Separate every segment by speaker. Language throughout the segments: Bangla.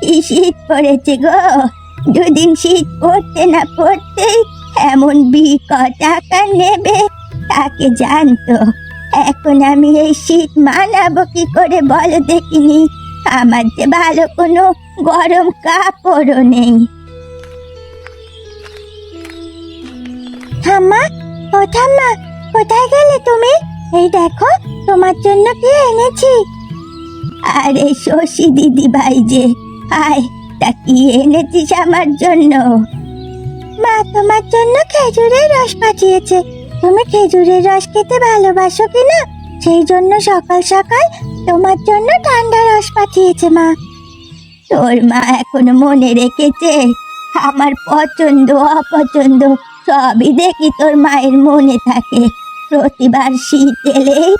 Speaker 1: কি শীত পড়েছে গো! দুদিন শীত পড়তে না পড়তেই এমন টাকা নেবে তাকে জানতো। এখন আমি এই শীত মানাবো কি করে বলো দেখিনি? আমার যে ভালো কোনো গরম কাপড়ও নেই। ঠাম্মা, ও ঠাম্মা, কোথায় গেলে তুমি? এই দেখো তোমার জন্য কি এনেছি। আরে শশী দিদি ভাই যে, আয়, তা কি এনেছিস আমার জন্য? মা তোমার জন্য খেজুরের রস পাঠিয়েছে। তুমি খেজুরের রস খেতে ভালোবাসো কিনা, সেই জন্য সকাল সকাল তোমার জন্য ঠান্ডা রস পাঠিয়েছে মা। তোর মা এখনো মনে রেখেছে আমার পছন্দ অপছন্দ সবই দেখি তোর মায়ের মনে থাকে। প্রতিবার শীত এলেই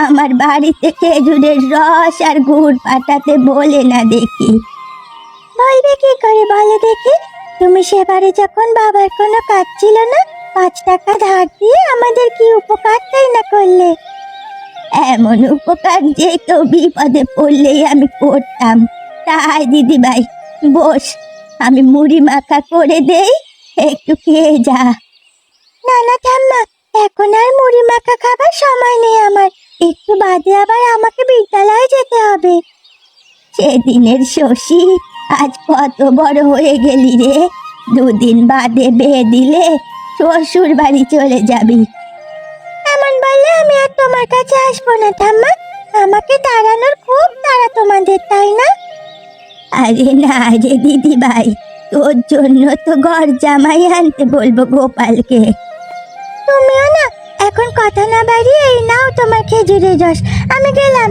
Speaker 1: আমার বাড়িতে খেজুরের রস আর গুড় পাঠাতে বলে না দেখি। বলবে কি করে বলো দেখি? তুমি সেবারে যখন বাবার কোনো কাজ ছিল না, 5 টাকা ধার দিয়ে আমাদের কি উপকারটাই না করলে। এমন উপকার যে কেউ বিপদে পড়লেই আমি করতাম। তাই দিদি ভাই বস, আমি মুড়ি মাখা করে দেই, একটু খেয়ে যা। না না ঠাম্মা, এখন আর মুড়ি মাখা খাবার সময় নেই আমার। একটু বাদে আবার আমাকে বিদ্যালয়ে যেতে হবে। সেদিনের শশী, আজ কত বড় হয়ে গেলি রে! 2 দিন বাদে বিয়ে দিলে শ্বশুর বাড়ি চলে যাবি। এমন বললে আমি আর তোমার কাছে আসবো না ঠাম্মা। আমাকে তাড়ানোর খুব তাড়া তোমাদের, তাই না? আরে না রে দিদি ভাই, তোর জন্য তো ঘর জামাই আনতে বলবো গোপালকে। তুমিও না এখন কথা না বাড়িয়ে এই নাও তোমার খেজুরের রস, আমি গেলাম।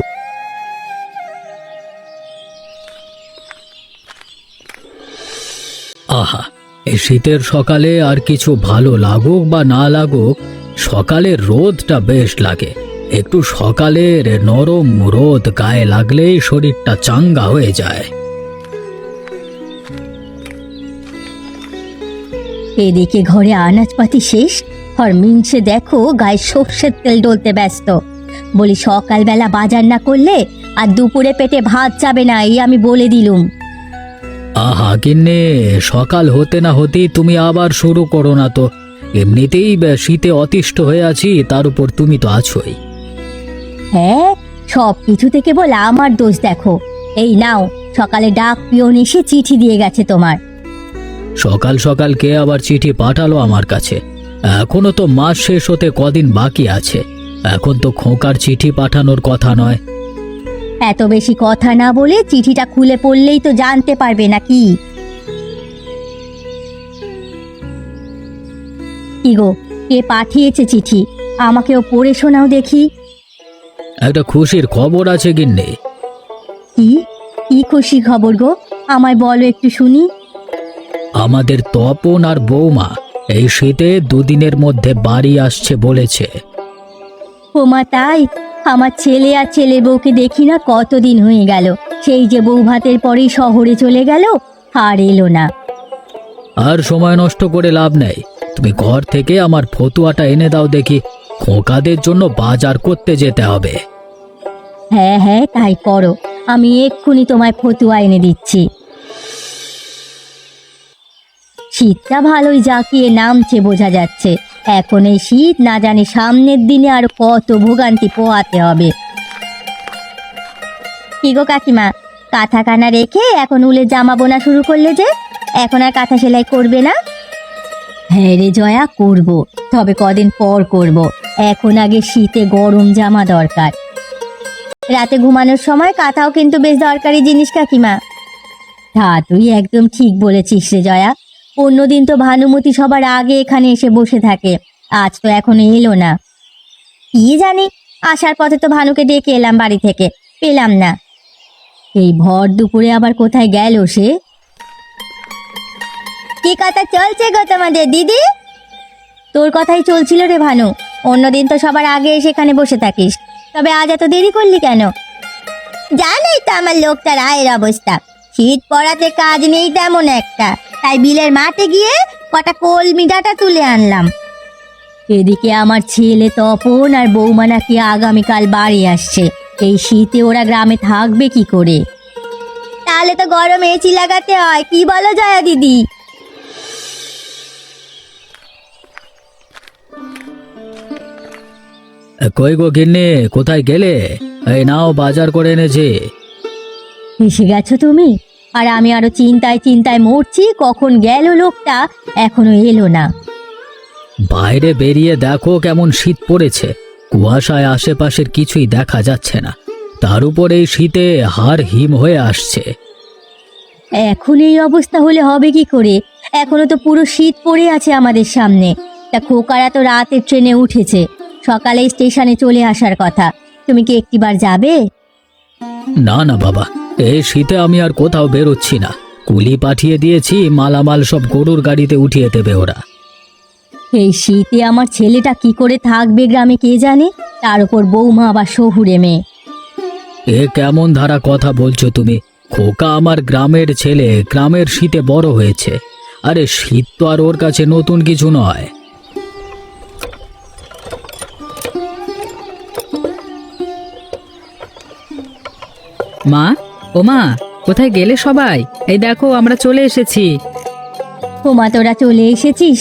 Speaker 2: আহা, এই শীতের সকালে আর কিছু ভালো লাগুক বা না লাগুক, সকালের রোদটা বেশ লাগে। একটু সকালের নরম রোদ গায়ে লাগলেই শরীরটা চাঙ্গা হয়ে যায়।
Speaker 1: এদিকে ঘরে আনাজপাতি শেষ, আর মিনসে দেখো গায়ে সর্ষের তেল ডলতে ব্যস্ত। বলি সকালবেলা বাজার না করলে আর দুপুরে পেটে ভাত যাবে না, এই আমি বলে দিলুম।
Speaker 2: আহা গিন্নে, সকাল হতে না হতেই তুমি আবার শুরু করো না তো। এমনিতেই শীতে অতিষ্ঠ হয়ে আছি, তার উপর তুমি তো আছোই।
Speaker 1: হ্যাঁ, সব কিছু থেকে বল আমার দোষ দেখো। এই নাও, সকালে ডাক পিয়ন এসে চিঠি দিয়ে গেছে তোমার।
Speaker 2: সকাল সকাল কে আবার চিঠি পাঠালো আমার কাছে? এখনো তো মাস শেষ হতে কদিন বাকি আছে। এখন তো খোকার চিঠি পাঠানোর কথা নয়।
Speaker 1: এত বেশি কথা না বলে চিঠিটা খুলে পড়লেই তো জানতে পারবে নাকি? কি গো, কে পাঠিয়েছে চিঠি? আমাকেও পড়ে শোনাও দেখি।
Speaker 2: একটা খুশির খবর আছে গিন্নি।
Speaker 1: কি কি খুশি খবর গো? আমায় বলো একটু শুনি।
Speaker 2: আমাদের তপন আর বৌমা এই শীতে 2 দিনের মধ্যে বাড়ি আসছে বলেছে।
Speaker 1: ওমা তাই? আমার ছেলে আর ছেলের বউকে দেখি না কতদিন হয়ে গেল। সেই যে বউ ভাতের পরেই শহরে চলে গেল, আর এলো না।
Speaker 2: আর সময় নষ্ট করে লাভ নেই, তুমি ঘর থেকে আমার ফতুয়াটা এনে দাও দেখি। খোকাদের জন্য বাজার করতে যেতে হবে।
Speaker 1: হ্যাঁ হ্যাঁ, তাই করো। আমি এক্ষুনি তোমায় ফতুয়া এনে দিচ্ছি। শীতটা ভালোই জাঁকিয়ে নামছে বোঝা যাচ্ছে। এখন এই শীত না জানি সামনের দিনে আর কত ভোগান্তি পোহাতে হবে। কি গো কাকিমা, কাঁথা কানা রেখে এখন উলের জামা বোনা শুরু করলে যে? এখন আর কাঁথা সেলাই করবে না? হ্যাঁ রে জয়া, করব, তবে কদিন পর করব। এখন আগে শীতে গরম জামা দরকার। রাতে ঘুমানোর সময় কাঁথাও কিন্তু বেশ দরকারি জিনিস কাকিমা। তা তুই একদম ঠিক বলেছিস রে জয়া। অন্যদিন তো ভানুমতি সবার আগে এখানে এসে বসে থাকে, আজ তো এখনো এলো না। কি জানি, আসার পথে তো ভানুকে ডেকে এলাম বাড়ি থেকে, পেলাম না। এই ভর দুপুরে আবার কোথায় গেল সে? কি কথা চলছে গো তোমাদের দিদি? তোর কথাই চলছিল রে ভানু। অন্যদিন তো সবার আগে এসে এখানে বসে থাকিস, তবে আজ এত দেরি করলি কেন? জানোই তো আমার লোকটার আয়ের অবস্থা, শীত পড়াতে কাজ নেই তেমন একটা, তাই বিলের মাঠে গিয়ে কটা কলমি ডাঁটা তুলে আনলাম। এদিকে আমার ছেলে তপন আর বৌমা নাকি আগামীকাল বাড়ি আসছে। এই শীতে ওরা গ্রামে থাকবে কি করে? তা তাহলে তো গরম এসি লাগাতে হয়, কি বলো জয়া দিদি?
Speaker 2: কই গো গিন্নি, কোথায় গেলে? এই নাও, বাজার করে এনেছি।
Speaker 1: এসে গেছো তুমি? আর আমি আরো চিন্তায় চিন্তায় মরছি, কখন গেল লোকটা, এখনো এলো না।
Speaker 2: বাইরে বেরিয়ে দেখো কেমন শীত পড়েছে, কুয়াশায় আশেপাশের কিছুই দেখা যাচ্ছে না। তার উপর এই শীতে হাড় হিম হয়ে আসছে।
Speaker 1: এখন এই অবস্থা হলে হবে কি করে? এখনো তো পুরো শীত পড়ে আছে আমাদের সামনে। তা খোকারা তো রাতের ট্রেনে উঠেছে, সকালে স্টেশনে চলে আসার কথা। তুমি কি একটিবার যাবে?
Speaker 2: না না বাবা, এই শীতে আমি আর কোথাও বেরোচ্ছি না। কুলি পাঠিয়ে দিয়েছি, মালামাল সব গরুর গাড়িতে উঠিয়ে দেবে ওরা।
Speaker 1: এই শীতে আমার ছেলেটা কি করে থাকবে গ্রামে কে জানে, তার উপর বৌমা আবার শহুরে মেয়ে।
Speaker 2: এ কেমন ধারা কথা বলছো তুমি? খোকা আমার গ্রামের ছেলে, গ্রামের শীতে বড় হয়েছে। আরে শীত তো আর ওর কাছে নতুন কিছু নয়।
Speaker 3: মা, ও মা, কোথায় গেলে সবাই? এই দেখো আমরা চলে এসেছি।
Speaker 1: হোমা, তোরা চলে এসেছিস?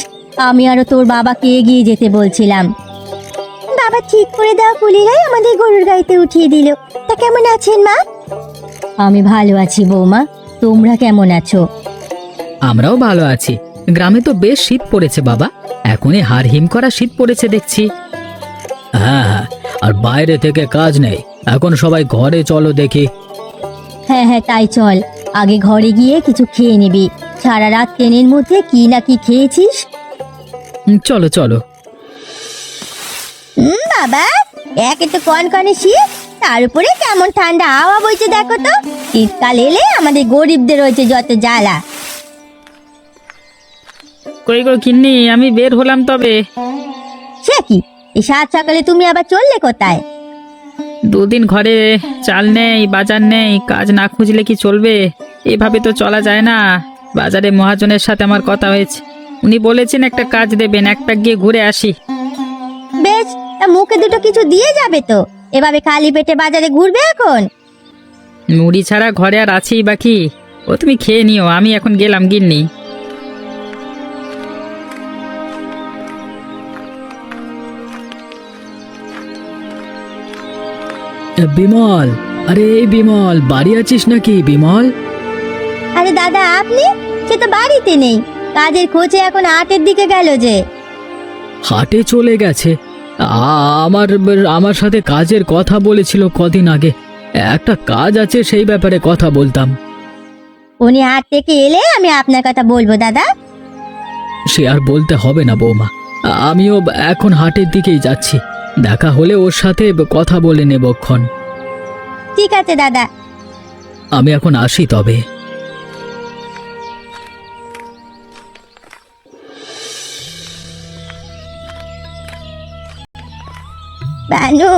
Speaker 1: আমি আরো তোর বাবাকে এগিয়ে যেতে বলছিলাম। বাবা ঠিক করে দেওয়া কুলিরাই আমাদের গরুর গাড়িতে উঠিয়ে দিল। তা কেমন আছেন মা? আমি ভালো আছি বৌমা, তোমরা কেমন আছো?
Speaker 3: আমরাও ভালো আছি। গ্রামে তো বেশ শীত পড়েছে বাবা, এখনই হাড় হিম করা শীত পড়েছে দেখছি।
Speaker 2: হ্যাঁ হ্যাঁ, আর বাইরে থেকে কাজ নেই, এখন সবাই ঘরে চলো দেখি।
Speaker 1: হ্যাঁ হ্যাঁ, তাই চল। আগে ঘরে গিয়ে কিছু খেয়ে নিবি। সারা রাত ট্রেনের মধ্যে কি না কি খেয়েছিস।
Speaker 3: চলো চলো।
Speaker 1: বাবা, একে তো কনকনে শীত, তার উপরে কেমন ঠান্ডা হাওয়া বইছে দেখো তো। শীতকাল এলে আমাদের গরিবদের রয়েছে যত জ্বালা।
Speaker 3: কই গো কিন্নি, আমি বের হলাম তবে।
Speaker 1: সে কি, এই সাত সকালে তুমি আবার চললে কোথায়?
Speaker 3: দুদিন ঘরে চাল নেই, বাজার নেই, কাজ না খুঁজলে কি চলবে? এভাবে তো চলা যায় না। বাজারে মহাজনের সাথে আমার কথা হয়েছে, উনি বলেছেন একটা কাজ দেবেন, একটা গিয়ে ঘুরে আসি।
Speaker 1: বেশ, তা মুখে দুটো কিছু দিয়ে যাবে তো। এভাবে খালি পেটে বাজারে ঘুরবে এখন?
Speaker 3: মুড়ি ছাড়া ঘরে আর আছেই বাকি। ও তুমি খেয়ে নিও, আমি এখন গেলাম গিন্নি।
Speaker 2: বিমল, আরে এই বিমল, বাড়ি আছিস নাকি বিমল?
Speaker 1: আরে দাদা, আপনি? সে তো বাড়িতে নেই, কাজের খোঁজে এখন 8-এর দিকে গেল যে।
Speaker 2: হাটে চলে গেছে। আমার আমার সাথে কাজের কথা বলেছিল কদিন আগে। একটা কাজ আছে, সেই ব্যাপারে কথা বলতাম।
Speaker 1: উনি হাট থেকে এলে আমি আপনার কথা বলবো দাদা।
Speaker 2: সে আর বলতে হবে না বৌমা, আমিও এখন হাটের দিকেই যাচ্ছি। দেখা হলে ওর সাথে কথা বলে নেবক্ষণ।
Speaker 1: ঠিক আছে দাদা।
Speaker 2: আমি এখন আসি তবে।
Speaker 1: বানু,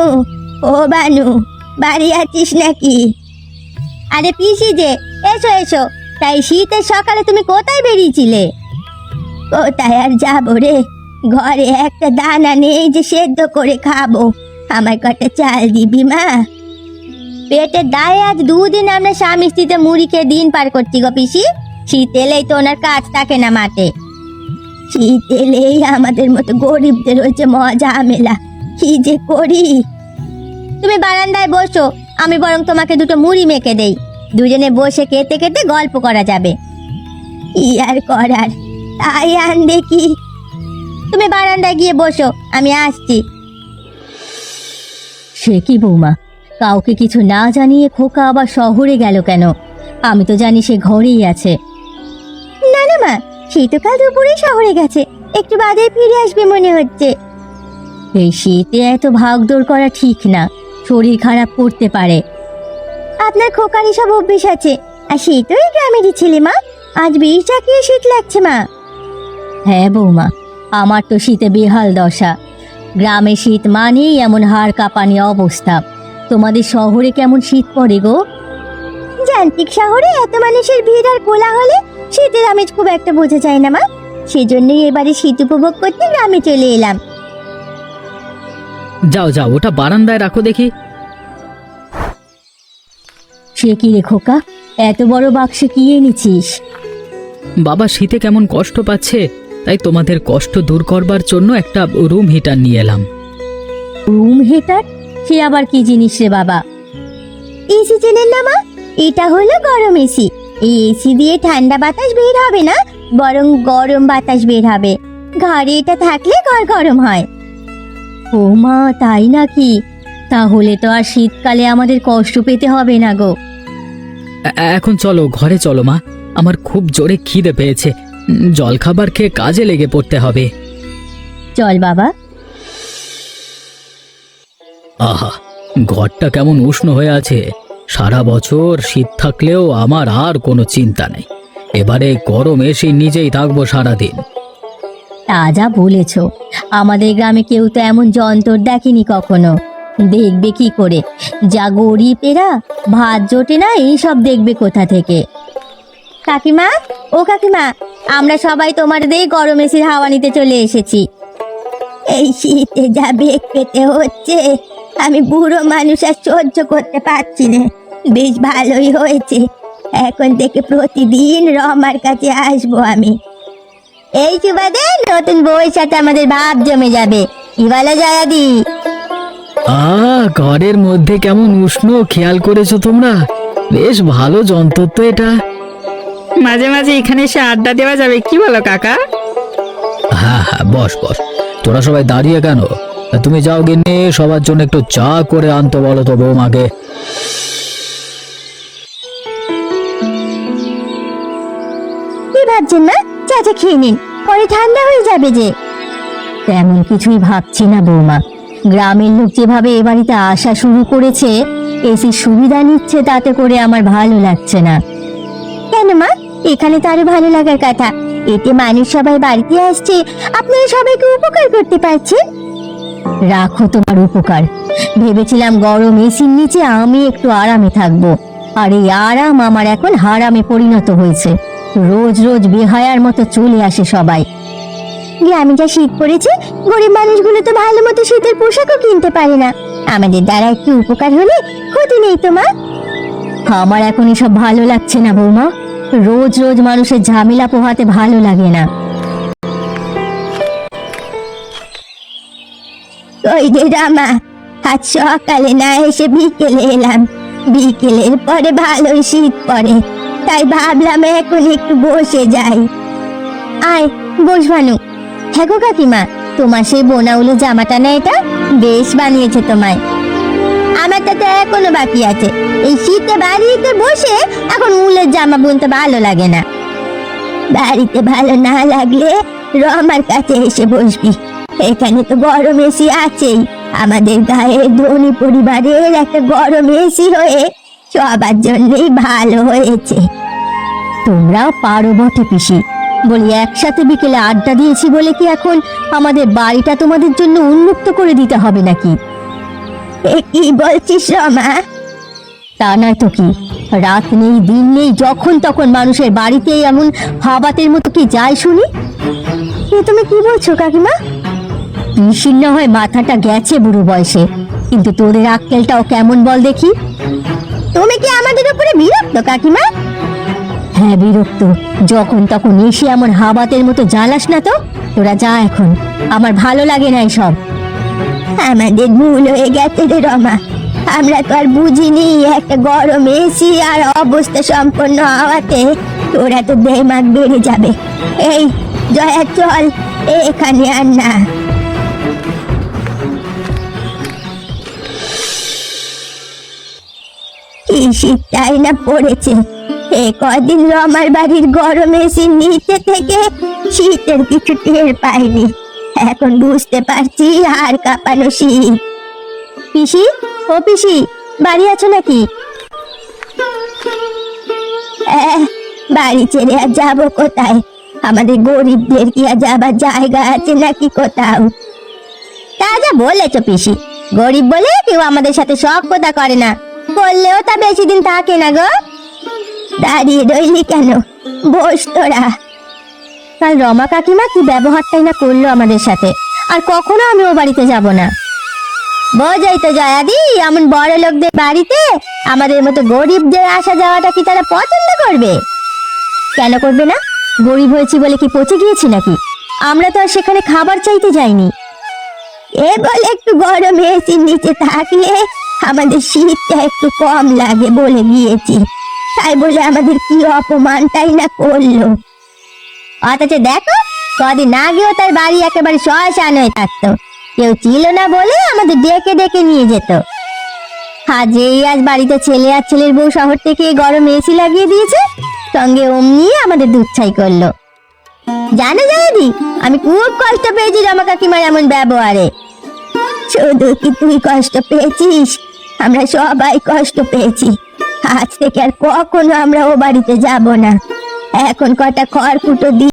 Speaker 1: ও বানু, বাড়ি আছিস নাকি? আরে পিসি যে, এসো এসো। তাই শীতের সকালে তুমি কোথায় বেরিয়েছিলে? কোথায় আর যাবো রে, ঘরে একটা দানা নেই যে সেদ্ধ করে খাবো। আমার কটা চাল দিবি মা? পেটের দায়ে আজ 2 দিন আমরা স্বামী স্ত্রীতে মুড়ি খেয়ে দিন পার করছি গো পিসি। শীত এলেই তো ওনার কাজ থাকে না মাঠে। শীত এলেই আমাদের মতো গরিবদের হচ্ছে ঝামেলা। কি যে করি। তুমি বারান্দায় বসো, আমি বরং তোমাকে দুটো মুড়ি মেখে দেই। দুজনে বসে খেতে খেতে গল্প করা যাবে। কি আর করার, তাই আন দেখি। তুমি বারান্দায় গিয়ে বসো, আমি আসছি। সে কি বৌমা, কাউকে কিছু না জানিয়ে খোকা আবার শহরে গেল কেন? আমি তো জানি সে ঘরেই আছে। না না মা, সে তো কাল দুপুরে শহরে গেছে, একটু বাদে ফিরে আসবে মনে হচ্ছে। এই শীতে এত ভাগদৌড় করা ঠিক না, শরীর খারাপ করতে পারে। আপনার খোকার সব অভ্যেস আছে, আর সে তো এই গ্রামেরই ছেলে মা। আজ বেশ চাকিয়ে শীত লাগছে মা। হ্যাঁ বৌমা, আমার তো শীতে বেহাল দশা। গ্রামে শীত মানেই এমন হাড় কাঁপানি অবস্থা। তোমাদের শহরে কেমন শীত পড়ে গো? যান্ত্রিক শহরে এত মানুষের ভিড় আর কোলাহলে শীতের আমেজ খুব একটা বোঝা যায় না মা। সেজন্যই এবারে শীত উপভোগ করতে গ্রামে চলে এলাম।
Speaker 3: যাও যাও, ওটা বারান্দায় রাখো দেখি।
Speaker 1: সে কি রে খোকা, এত বড় বাক্সে কি এনেছিস?
Speaker 2: বাবা শীতে কেমন কষ্ট পাচ্ছে, তাই তোমাদের কষ্ট দূর করবার জন্য একটা রুম হিটার নিয়ে এলাম।
Speaker 1: Room heater? সে আবার কি জিনিস রে বাবা? এসি চেনেন না মা? এটা হলো গরম এসি। এই এসি দিয়ে ঠান্ডা বাতাস বের হবে না, বরং গরম বাতাস বের হবে। ঘরে এটা থাকলে ঘর গরম হয়। ও মা, তাই নাকি? তাহলে তো আর শীতকালে আমাদের কষ্ট পেতে হবে না গো।
Speaker 2: এখন চলো ঘরে চলো মা, আমার খুব জোরে খিদে পেয়েছে। জলখাবার খেয়ে কাজে লেগে পড়তে হবে।
Speaker 1: চল বাবা।
Speaker 2: আহা, ঘরটা কেমন উষ্ণ হয়ে আছে। সারা বছর শীত থাকলেও আমার আর কোনো চিন্তা নেই। এবারে গরম এসে নিজেই থাকবো সারাদিন।
Speaker 1: তা যা বলেছ, আমাদের গ্রামে কেউ তো এমন যন্ত্র দেখেনি কখনো। দেখবে কি করে? যা গরিবেরা ভাত জোটে না, এইসব দেখবে কোথা থেকে? কাকিমা, ও কাকিমা, আমরা সবাই তোমার দিয়ে গরম এসির হাওয়া নিতে চলে এসেছি। এই শীতে যা বেগ পেতে হচ্ছে, আমি বুড়ো মানুষ আর সহ্য করতে পারছি না। বেশ ভালোই হয়েছে, এখন থেকে প্রতিদিন রমার কাছে আসবো আমি। এই সুবাদে নতুন বউয়ের সাথে আমাদের ভাব জমে যাবে। কি বলো জয়াদি?
Speaker 2: ঘরের মধ্যে কেমন উষ্ণ, খেয়াল করেছো তোমরা? বেশ ভালো যন্ত্র তো এটা।
Speaker 3: মাঝে মাঝে এখানে এসে আড্ডা দেওয়া যাবে, কি বলো কাকা?
Speaker 2: হ্যাঁ হ্যাঁ, বস বস। তোরা সবাই দাঁড়িয়ে কেন? তুমি যাও গিন্নি, সবার জন্য একটু চা করে আনতে বলো তো বৌমাকে।
Speaker 1: কি ভাবছেন না? চাচা খেয়ে নিন, পরে ঠান্ডা হয়ে যাবে যে। তেমন কিছুই ভাবছি না বৌমা। গ্রামের লোক যেভাবে এ বাড়িতে আসা শুরু করেছে, এসির সুবিধা নিচ্ছে, তাতে করে আমার ভালো লাগছে না। কেন মা? এখানে তো আরো ভালো লাগার কথা। এতে মানুষ সবাই বাড়িতে আসছে, আপনারা সবাইকে উপকার করতে পারছেন। রাখো তোমার উপকার। ভেবেছিলাম গরম এসির নিচে আমি একটু আরামে থাকবো, আর এই আরাম আমার এখন হারামে পরিণত হয়েছে। রোজ রোজ বেহায়ার মতো চলে আসে সবাই। গ্রামে যা শীত পড়েছে, গরিব মানুষগুলো তো ভালো মতো শীতের পোশাকও কিনতে পারে না। আমাদের দ্বারা একটু উপকার হলে ক্ষতি নেই তো মা। আমার এখন এসব ভালো লাগছে না বৌমা। রোজ রোজ মানুষের ঝামেলা পোহাতে ভালো লাগে না। ওই যে রামা, আজ সকালে না এসে বিকেলে এলাম। বিকেলের পরে ভালোই শীত পড়ে, তাই ভাবলাম এখন একটু বসে যাই। আয় বস ভানু। হ্যাঁ গো কাকিমা, তোমার সেই বোনা উলের জামাটা না, এটা বেশ বানিয়েছে তোমায়। আমারটা তো এখনো বাকি আছে। এই শীতে বাড়িতে বসে এখন উলের জামা বুনতে ভালো লাগে না। বাড়িতে ভালো না লাগলে রমার কাছে এসে বসবি। এখানে তো গরম এসি আছেই। আমাদের গায়ে ধনী পরিবারের একটা গরম এসি হয়ে সবার জন্যই ভালো হয়েছে। তোমরাও পারো বটে পিসি। বলি, একসাথে বিকেলে আড্ডা দিয়েছি বলে কি এখন আমাদের বাড়িটা তোমাদের জন্য উন্মুক্ত করে দিতে হবে নাকি? কি বলছিস রমা? তা নয় তো কি, রাত নেই দিন নেই, যখন তখন মানুষের বাড়িতে এমন হাবাতের মতো কি যায় শুনি? তুমি কি বলছো কাকিমা? পিসির না হয় মাথাটা গেছে বুড়ো বয়সে, কিন্তু তোদের আক্কেলটাও কেমন বল দেখি। তুমি কি আমাদের উপরে বিরক্ত কাকিমা? হ্যাঁ বিরক্ত। যখন তখন এসে এমন হাবাতের মতো জ্বালাস না তো। তোরা যা এখন, আমার ভালো লাগে না এসব। আমাদের ভুল হয়ে গেছে রে রমা। আমরা তো আর বুঝিনি একটা গরম এসি আর অবস্থা সম্পন্ন হওয়াতে তোরা তো দেমাগ বেড়ে যাবে। এই জয়া, চল এখানে আর না। কি শীতটাই না পড়েছে। এ কদিন রমার বাড়ির গরম এসি নিচে থেকে শীতের কিছু টের পাইনি। এখন বুঝতে পারছি আর কাঁপানো শীত। পিসি, ও পিসি, বাড়ি আছো নাকি? বাড়ি ছেড়ে আর যাবো কোথায়? আমাদের গরিবদের কি আর যাবার জায়গা আছে নাকি কোথাও? তা যা বলেছ পিসি, গরিব বলে কেউ আমাদের সাথে শখ কথা করে না, করলেও তা বেশি দিন থাকে না গো। দাঁড়িয়ে রইলি কেন? বস তোরা। কাল রমা কাকিমা কি ব্যবহারটাই না করলো আমাদের সাথে, আর কখনো আমি ও বাড়িতে যাব না। বোঝাই তো জয়াদি, এমন বড় লোকদের বাড়িতে আমাদের মতো গরিবদের আসা যাওয়াটা কি তারা পছন্দ করবে? কেন করবে না? গরিব হয়েছি বলে কি পচে গিয়েছি নাকি? আমরা তো আর সেখানে খাবার চাইতে যাইনি। এ বলে একটু গরম এসির নিচে থাকলে আমাদের শীতটা একটু কম লাগে বলে গিয়েছি, তাই বলে আমাদের কি অপমানটাই না করলো। অথচ দেখো, কদিন আগেও তার বাড়ি একেবারে শ্মশান হয়ে থাকতো, কেউ ছিল না বলে আমাদের ডেকে ডেকে নিয়ে যেত। আজ বাড়িতে ছেলে আর ছেলের বউ শহর থেকে গরম এসি লাগিয়ে দিয়েছে, সঙ্গে অমনি আমাদের দুধ ছাই করলো। জানো জয়াদি, আমি খুব কষ্ট পেয়েছি রমা কাকিমার এমন ব্যবহারে। শুধু কি তুই কষ্ট পেয়েছিস? আমরা সবাই কষ্ট পেয়েছি। আজ থেকে আর কখনো আমরা ও বাড়িতে যাব না। এখন কটা খড়কুটো দি